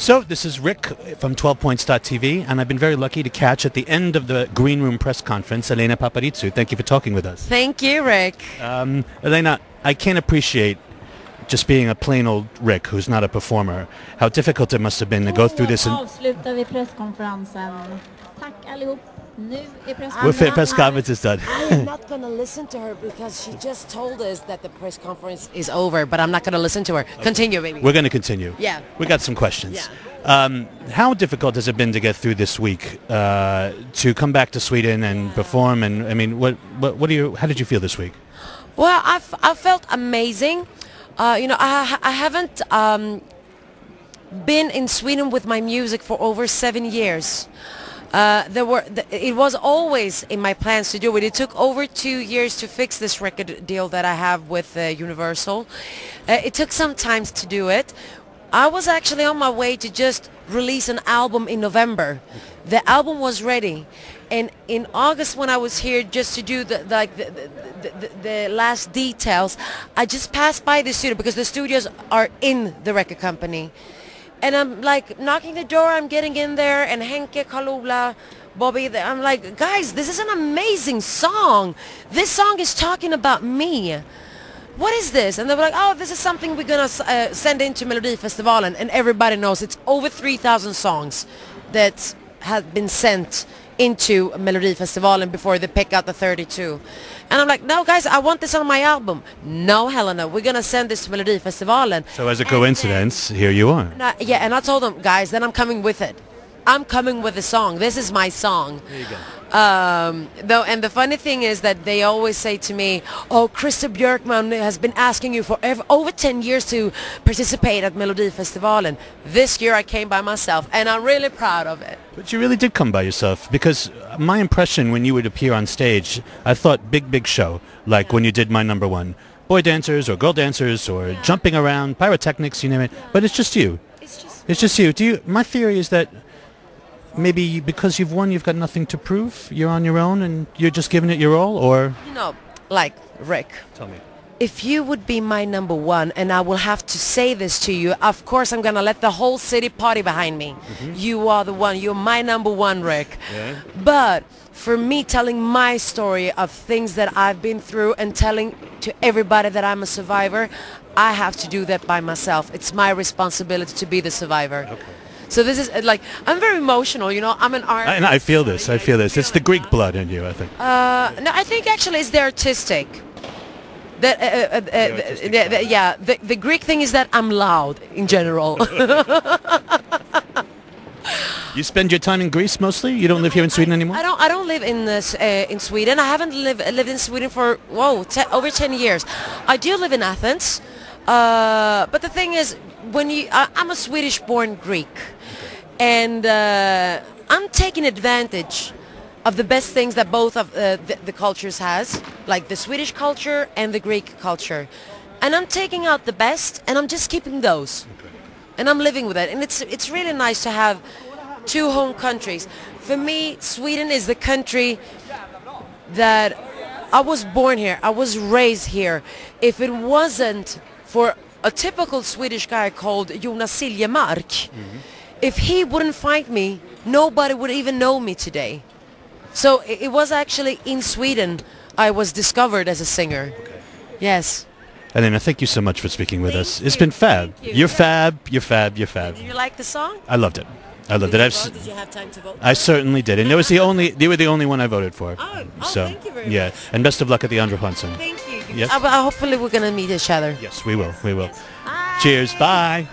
So this is Rick from 12points.tv, and I've been very lucky to catch at the end of the Green Room press conference Helena Paparizou. Thank you for talking with us. Thank you, Rick. Helena, I can't appreciate just being a plain old Rick who's not a performer. How difficult it must have been to go through this. Avslutar vi presskonferensen. Tack allihop. Nu är presskonferensen is done. I am not going to listen to her because she just told us that the press conference is over, but I'm not going to listen to her. Continue, baby. We're going to continue. Yeah. We got some questions. Yeah. How difficult has it been to get through this week, to come back to Sweden and perform? And I mean, how did you feel this week? Well, I felt amazing. You know, I haven't been in Sweden with my music for over 7 years. It was always in my plans to do it. It took over 2 years to fix this record deal that I have with Universal. It took some time to do it. I was actually on my way to just release an album in November. The album was ready, and in August when I was here just to do the last details, I just passed by the studio because the studios are in the record company. And I'm like knocking the door, I'm getting in there, and Henke, Karl-Ola, Bobby, I'm like, guys, this is an amazing song. This song is talking about me. What is this? And they were like, oh, this is something we're going to send into Melodifestivalen. And everybody knows it's over 3,000 songs that have been sent into Melodifestivalen before they pick out the 32. And I'm like, no, guys, I want this on my album. No, Helena, we're going to send this to Melodifestivalen. So as a coincidence, here you are. Yeah, and I told them, guys, then I'm coming with it. I'm coming with the song. This is my song. There you go. And the funny thing is that they always say to me, oh, Christer Björkman has been asking you for over 10 years to participate at Melodifestivalen. This year I came by myself, and I'm really proud of it. But you really did come by yourself, because my impression when you would appear on stage, I thought big show, like when you did My Number One. Boy dancers or girl dancers or jumping around, pyrotechnics, you name it. But it's just you. It's just you. My theory is that maybe because you've won, you've got nothing to prove. You're on your own and you're just giving it your all, or? You know, like, Rick. Tell me. If you would be my number one, and I will have to say this to you, of course I'm going to let the whole city party behind me. You are the one. You're my number one, Rick. Yeah. But for me, telling my story of things that I've been through and telling to everybody that I'm a survivor, I have to do that by myself. It's my responsibility to be the survivor. Okay. So this is like, I'm very emotional, you know, I'm an artist. And I feel this, It's the Greek blood in you, I think. No, I think actually it's the artistic. The Greek thing is that I'm loud in general. You spend your time in Greece mostly? You don't live here in Sweden anymore? I don't live in Sweden. I haven't lived in Sweden for, over 10 years. I do live in Athens. But the thing is, I'm a Swedish-born Greek. And I'm taking advantage of the best things that both of the cultures has, like the Swedish culture and the Greek culture. And I'm taking out the best, and I'm just keeping those. Okay. And I'm living with it. And it's really nice to have two home countries. For me, Sweden is the country that I was born here. I was raised here. If it wasn't for a typical Swedish guy called Jonas Siljemark, if he wouldn't find me, nobody would even know me today. So it was actually in Sweden I was discovered as a singer. Okay. Yes. Helena, thank you so much for speaking with us. It's been fab. You're fab. You're fab. You're fab. Did you like the song? I loved it. I loved it. Did you have time to vote? I certainly did, and you were the only one I voted for. So, thank you very much. And best of luck at the Andra Hansen. Thank you. Yes. Hopefully we're gonna meet each other. Yes, we will. We will. Cheers. Bye.